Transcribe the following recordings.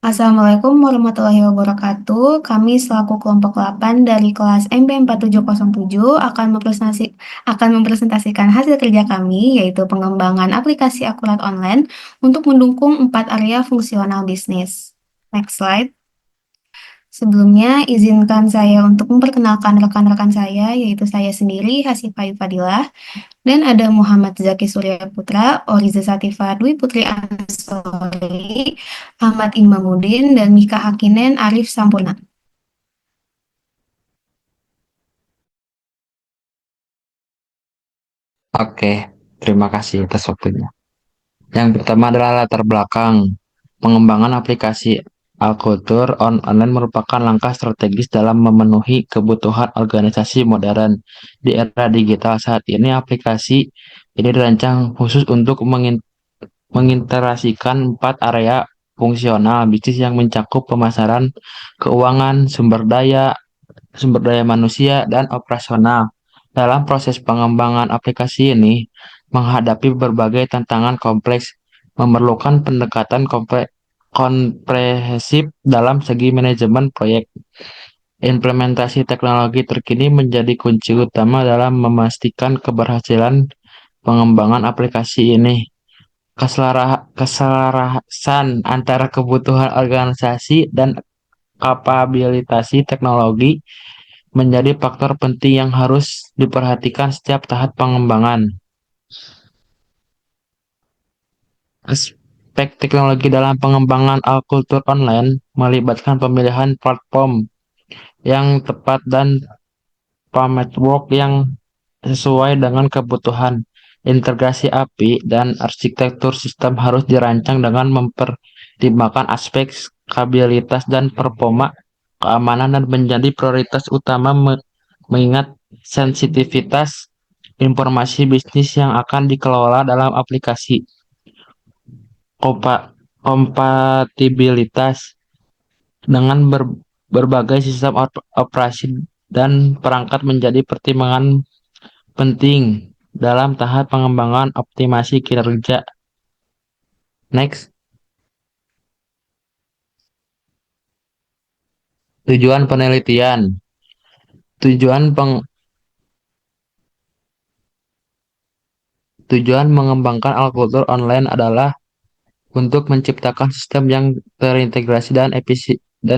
Assalamualaikum warahmatullahi wabarakatuh. Kami selaku kelompok 8 dari kelas MP4707 akan mempresentasikan hasil kerja kami, yaitu pengembangan aplikasi akurat online untuk mendukung 4 area fungsional bisnis. Next slide. Sebelumnya, izinkan saya untuk memperkenalkan rekan-rekan saya, yaitu saya sendiri, Hasifah Fadilah, dan ada Muhammad Zaki Surya Putra, Oriza Satifah Dwi Putri Ansori, Ahmad Imamuddin, dan Mika Hakinen Arif Sampurna. Oke, terima kasih atas waktunya. Yang pertama adalah latar belakang. Pengembangan aplikasi Alkultur online merupakan langkah strategis dalam memenuhi kebutuhan organisasi modern. Di era digital saat ini, aplikasi ini dirancang khusus untuk mengintegrasikan 4 area fungsional bisnis yang mencakup pemasaran, keuangan, sumber daya manusia, dan operasional. Dalam proses pengembangan aplikasi ini, menghadapi berbagai tantangan kompleks, memerlukan pendekatan komprehensif dalam segi manajemen proyek. Implementasi teknologi terkini menjadi kunci utama dalam memastikan keberhasilan pengembangan aplikasi ini. Keselarasan antara kebutuhan organisasi dan kapabilitasi teknologi menjadi faktor penting yang harus diperhatikan setiap tahap pengembangan. Aspek teknologi dalam pengembangan alkultur online melibatkan pemilihan platform yang tepat dan framework yang sesuai dengan kebutuhan. Integrasi API dan arsitektur sistem harus dirancang dengan mempertimbangkan aspek skabilitas dan performa keamanan dan menjadi prioritas utama mengingat sensitivitas informasi bisnis yang akan dikelola dalam aplikasi. Kompatibilitas dengan berbagai sistem operasi dan perangkat menjadi pertimbangan penting dalam tahap pengembangan optimasi kinerja. Next, tujuan penelitian. Tujuan peng, tujuan mengembangkan alkultur online adalah untuk menciptakan sistem yang terintegrasi dan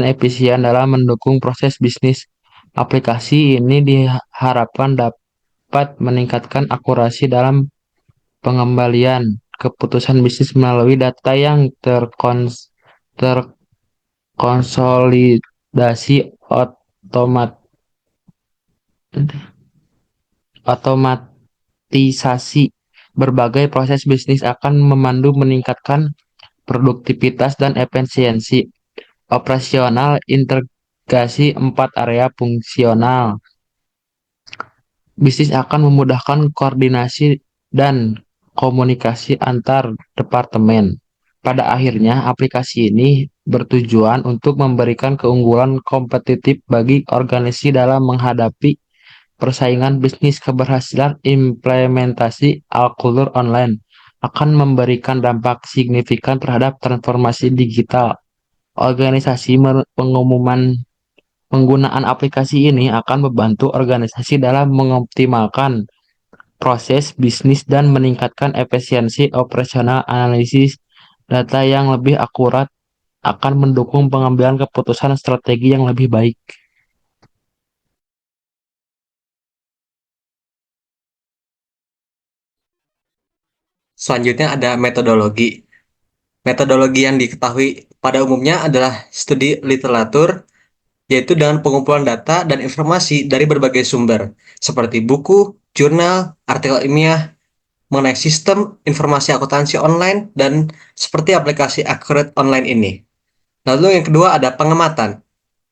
efisien dalam mendukung proses bisnis. Aplikasi ini diharapkan dapat meningkatkan akurasi dalam pengembalian keputusan bisnis melalui data yang terkonsolidasi otomatisasi. Berbagai proses bisnis akan memandu meningkatkan produktivitas dan efisiensi operasional. Integrasi 4 area fungsional bisnis akan memudahkan koordinasi dan komunikasi antar departemen. Pada akhirnya, aplikasi ini bertujuan untuk memberikan keunggulan kompetitif bagi organisasi dalam menghadapi persaingan bisnis. Keberhasilan implementasi alkultur online akan memberikan dampak signifikan terhadap transformasi digital organisasi. Pengumuman penggunaan aplikasi ini akan membantu organisasi dalam mengoptimalkan proses bisnis dan meningkatkan efisiensi operasional. Analisis data yang lebih akurat akan mendukung pengambilan keputusan strategi yang lebih baik. Selanjutnya ada metodologi. Metodologi yang diketahui pada umumnya adalah studi literatur, yaitu dengan pengumpulan data dan informasi dari berbagai sumber, seperti buku, jurnal, artikel ilmiah, mengenai sistem informasi akuntansi online, dan seperti aplikasi Accurate Online ini. Lalu yang kedua ada pengamatan.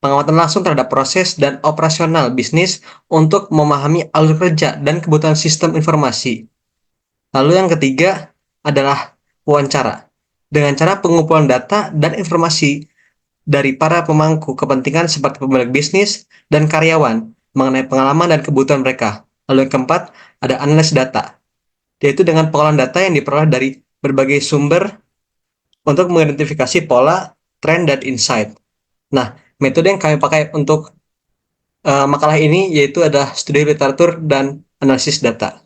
Pengamatan langsung terhadap proses dan operasional bisnis untuk memahami alur kerja dan kebutuhan sistem informasi. Lalu yang ketiga adalah wawancara. Dengan cara pengumpulan data dan informasi dari para pemangku kepentingan seperti pemilik bisnis dan karyawan mengenai pengalaman dan kebutuhan mereka. Lalu yang keempat ada analisis data, yaitu dengan pengolahan data yang diperoleh dari berbagai sumber untuk mengidentifikasi pola trend, dan insight. Nah, metode yang kami pakai untuk makalah ini yaitu adalah studi literatur dan analisis data.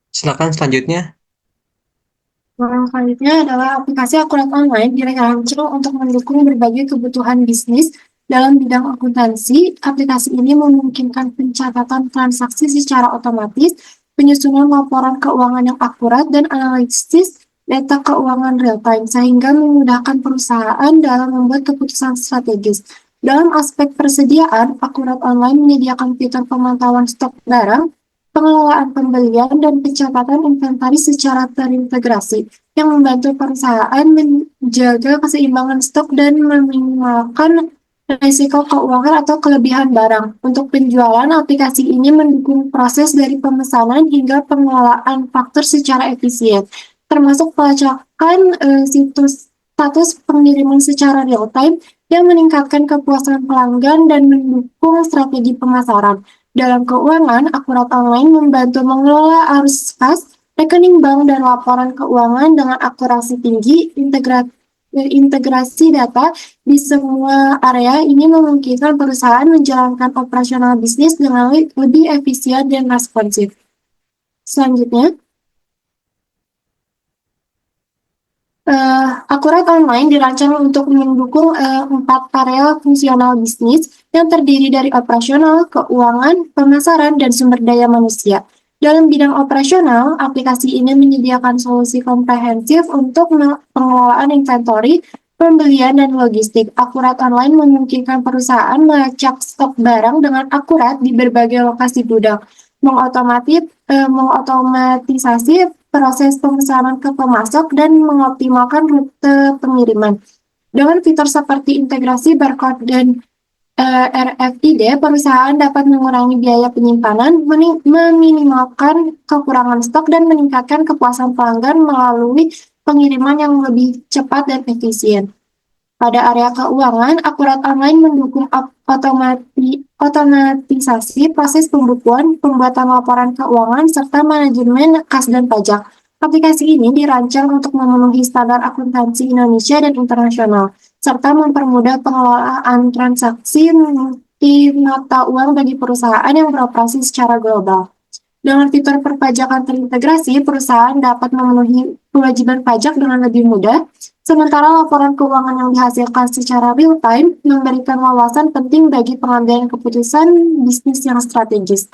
Silakan selanjutnya. Yang selanjutnya adalah aplikasi akurat online dirancang untuk mendukung berbagai kebutuhan bisnis dalam bidang akuntansi. Aplikasi ini memungkinkan pencatatan transaksi secara otomatis, penyusunan laporan keuangan yang akurat, dan analisis data keuangan real-time, sehingga memudahkan perusahaan dalam membuat keputusan strategis. Dalam aspek persediaan, Akurat Online menyediakan fitur pemantauan stok barang, pengelolaan pembelian, dan pencatatan inventaris secara terintegrasi yang membantu perusahaan menjaga keseimbangan stok dan meminimalkan risiko keuangan atau kelebihan barang. Untuk penjualan, aplikasi ini mendukung proses dari pemesanan hingga pengelolaan faktur secara efisien, termasuk pelacakan situs status pengiriman secara real-time yang meningkatkan kepuasan pelanggan dan mendukung strategi pemasaran. Dalam keuangan, Akurat Online membantu mengelola arus kas, rekening bank, dan laporan keuangan dengan akurasi tinggi. Integrasi data di semua area ini memungkinkan perusahaan menjalankan operasional bisnis dengan lebih efisien dan responsif. Selanjutnya, Akurat Online dirancang untuk mendukung 4 area fungsional bisnis yang terdiri dari operasional, keuangan, pemasaran, dan sumber daya manusia. Dalam bidang operasional, aplikasi ini menyediakan solusi komprehensif untuk pengelolaan inventory, pembelian, dan logistik. Akurat Online memungkinkan perusahaan melacak stok barang dengan akurat di berbagai lokasi gudang, mengotomatisasi proses pemesanan ke pemasok, dan mengoptimalkan rute pengiriman. Dengan fitur seperti integrasi barcode dan RFID, perusahaan dapat mengurangi biaya penyimpanan, meminimalkan kekurangan stok, dan meningkatkan kepuasan pelanggan melalui pengiriman yang lebih cepat dan efisien. Pada area keuangan, Akurat Online mendukung otomatisasi proses pembukuan, pembuatan laporan keuangan, serta manajemen kas dan pajak. Aplikasi ini dirancang untuk memenuhi standar akuntansi Indonesia dan internasional, serta mempermudah pengelolaan transaksi multi mata uang bagi perusahaan yang beroperasi secara global. Dengan fitur perpajakan terintegrasi, perusahaan dapat memenuhi kewajiban pajak dengan lebih mudah, sementara laporan keuangan yang dihasilkan secara real-time memberikan wawasan penting bagi pengambilan keputusan bisnis yang strategis.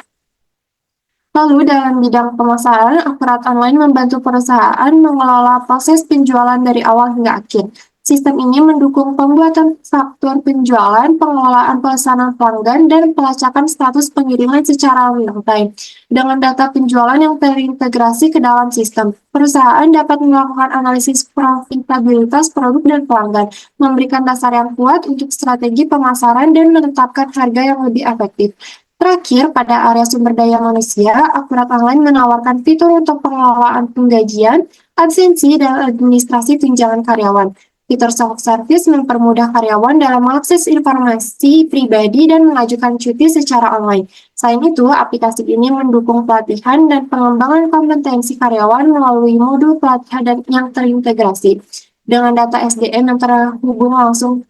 Lalu, dalam bidang pemasaran, Akurat Online membantu perusahaan mengelola proses penjualan dari awal hingga akhir. Sistem ini mendukung pembuatan faktur penjualan, pengelolaan pesanan pelanggan, dan pelacakan status pengiriman secara real-time. Dengan data penjualan yang terintegrasi ke dalam sistem, perusahaan dapat melakukan analisis profitabilitas produk dan pelanggan, memberikan dasar yang kuat untuk strategi pemasaran, dan menetapkan harga yang lebih efektif. Terakhir, pada area sumber daya manusia, Akurat Online menawarkan fitur untuk pengelolaan penggajian, absensi, dan administrasi tunjangan karyawan. Fitur self-service mempermudah karyawan dalam mengakses informasi pribadi dan mengajukan cuti secara online. Selain itu, aplikasi ini mendukung pelatihan dan pengembangan kompetensi karyawan melalui modul pelatihan yang terintegrasi. Dengan data SDM yang terhubung langsung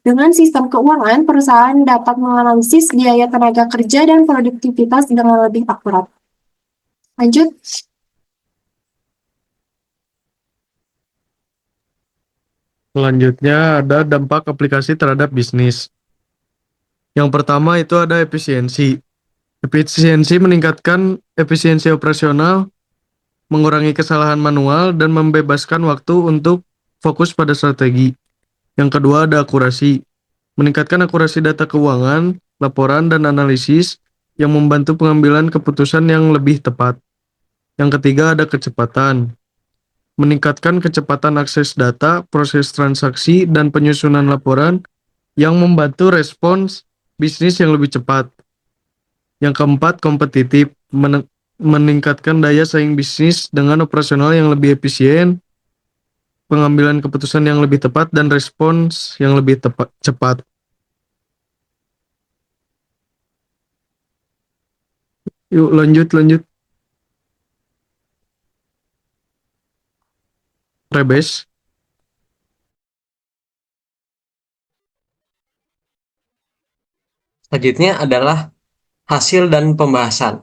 dengan sistem keuangan, perusahaan dapat menganalisis biaya tenaga kerja dan produktivitas dengan lebih akurat. Lanjut. Selanjutnya ada dampak aplikasi terhadap bisnis. Yang pertama itu ada efisiensi. Efisiensi meningkatkan efisiensi operasional, mengurangi kesalahan manual, dan membebaskan waktu untuk fokus pada strategi. Yang kedua ada akurasi. Meningkatkan akurasi data keuangan, laporan, dan analisis yang membantu pengambilan keputusan yang lebih tepat. Yang ketiga ada kecepatan. Meningkatkan kecepatan akses data, proses transaksi, dan penyusunan laporan yang membantu respons bisnis yang lebih cepat. Yang keempat, kompetitif, meningkatkan daya saing bisnis dengan operasional yang lebih efisien, pengambilan keputusan yang lebih tepat, dan respons yang lebih cepat. Yuk lanjut. Rebase. Selanjutnya adalah hasil dan pembahasan.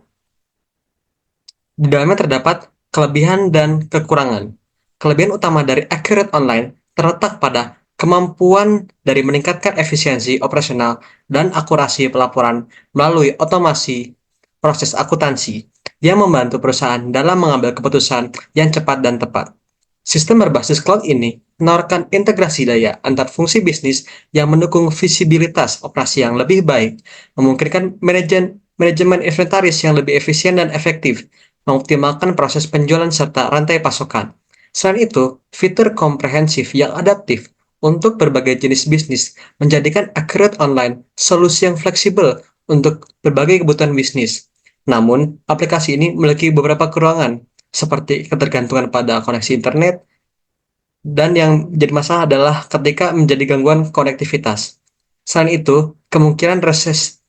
Di dalamnya terdapat kelebihan dan kekurangan. Kelebihan utama dari Accurate Online terletak pada kemampuan dari meningkatkan efisiensi operasional dan akurasi pelaporan melalui otomasi proses akuntansi yang membantu perusahaan dalam mengambil keputusan yang cepat dan tepat. Sistem berbasis cloud ini menawarkan integrasi daya antar fungsi bisnis yang mendukung visibilitas operasi yang lebih baik, memungkinkan manajemen inventaris yang lebih efisien dan efektif, mengoptimalkan proses penjualan serta rantai pasokan. Selain itu, fitur komprehensif yang adaptif untuk berbagai jenis bisnis menjadikan Accurate Online solusi yang fleksibel untuk berbagai kebutuhan bisnis. Namun, aplikasi ini memiliki beberapa kekurangan, seperti ketergantungan pada koneksi internet, dan yang jadi masalah adalah ketika menjadi gangguan konektivitas. Selain itu, kemungkinan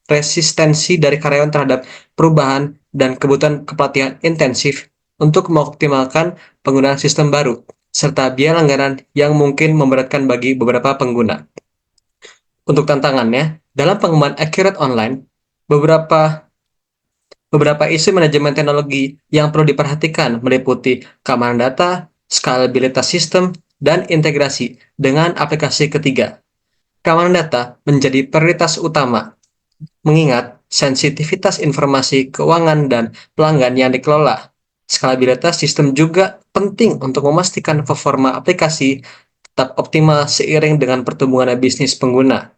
resistensi dari karyawan terhadap perubahan dan kebutuhan kepelatihan intensif untuk mengoptimalkan penggunaan sistem baru, serta biaya langganan yang mungkin memberatkan bagi beberapa pengguna. Untuk tantangannya, dalam pengembangan Accurate Online, beberapa isu manajemen teknologi yang perlu diperhatikan meliputi keamanan data, skalabilitas sistem, dan integrasi dengan aplikasi ketiga. Keamanan data menjadi prioritas utama, mengingat sensitivitas informasi keuangan dan pelanggan yang dikelola. Skalabilitas sistem juga penting untuk memastikan performa aplikasi tetap optimal seiring dengan pertumbuhan bisnis pengguna.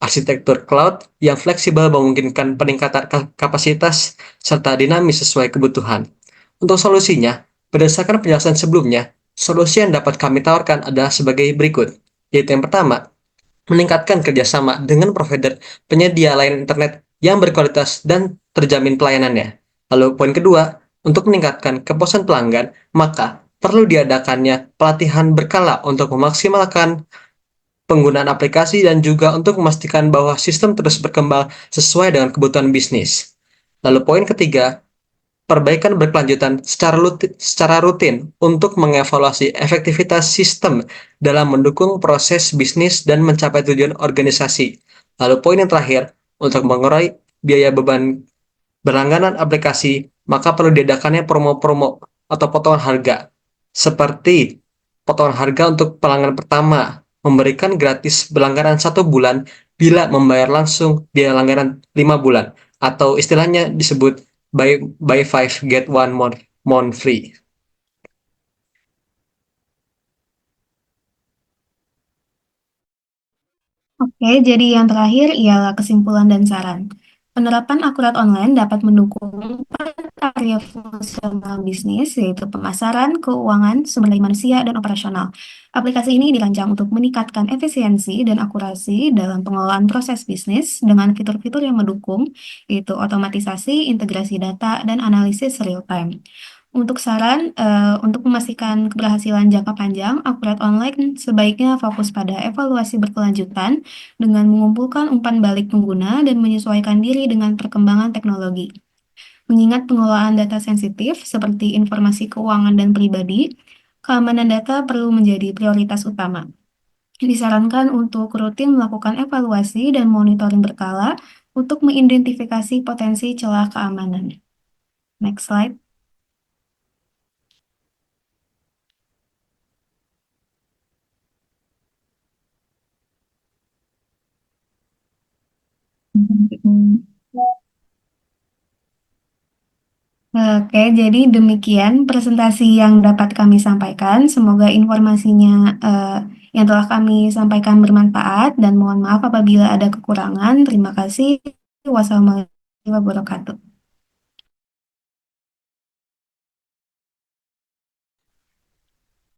Arsitektur cloud yang fleksibel memungkinkan peningkatan kapasitas serta dinamis sesuai kebutuhan. Untuk solusinya, berdasarkan penjelasan sebelumnya, solusi yang dapat kami tawarkan adalah sebagai berikut, yaitu yang pertama, meningkatkan kerjasama dengan provider penyedia layanan internet yang berkualitas dan terjamin pelayanannya. Lalu poin kedua, untuk meningkatkan kepuasan pelanggan, maka perlu diadakannya pelatihan berkala untuk memaksimalkan penggunaan aplikasi dan juga untuk memastikan bahwa sistem terus berkembang sesuai dengan kebutuhan bisnis. Lalu poin ketiga, perbaikan berkelanjutan secara rutin untuk mengevaluasi efektivitas sistem dalam mendukung proses bisnis dan mencapai tujuan organisasi. Lalu poin yang terakhir, untuk mengurai biaya beban berlangganan aplikasi, maka perlu diadakannya promo-promo atau potongan harga, seperti potongan harga untuk pelanggan pertama, memberikan gratis berlangganan 1 bulan bila membayar langsung biaya langganan 5 bulan, atau istilahnya disebut buy 5 get 1 month free. Oke, jadi yang terakhir ialah kesimpulan dan saran. Penerapan akurat online dapat mendukung area fungsional bisnis, yaitu pemasaran, keuangan, sumber daya manusia, dan operasional. Aplikasi ini dirancang untuk meningkatkan efisiensi dan akurasi dalam pengelolaan proses bisnis dengan fitur-fitur yang mendukung, yaitu otomatisasi, integrasi data, dan analisis real-time. Untuk saran, untuk memastikan keberhasilan jangka panjang, Akurat Online sebaiknya fokus pada evaluasi berkelanjutan dengan mengumpulkan umpan balik pengguna dan menyesuaikan diri dengan perkembangan teknologi. Mengingat pengelolaan data sensitif seperti informasi keuangan dan pribadi, keamanan data perlu menjadi prioritas utama. Disarankan untuk rutin melakukan evaluasi dan monitoring berkala untuk mengidentifikasi potensi celah keamanan. Next slide. Oke, jadi demikian presentasi yang dapat kami sampaikan. Semoga informasinya yang telah kami sampaikan bermanfaat dan mohon maaf apabila ada kekurangan. Terima kasih. Wassalamualaikum warahmatullahi wabarakatuh.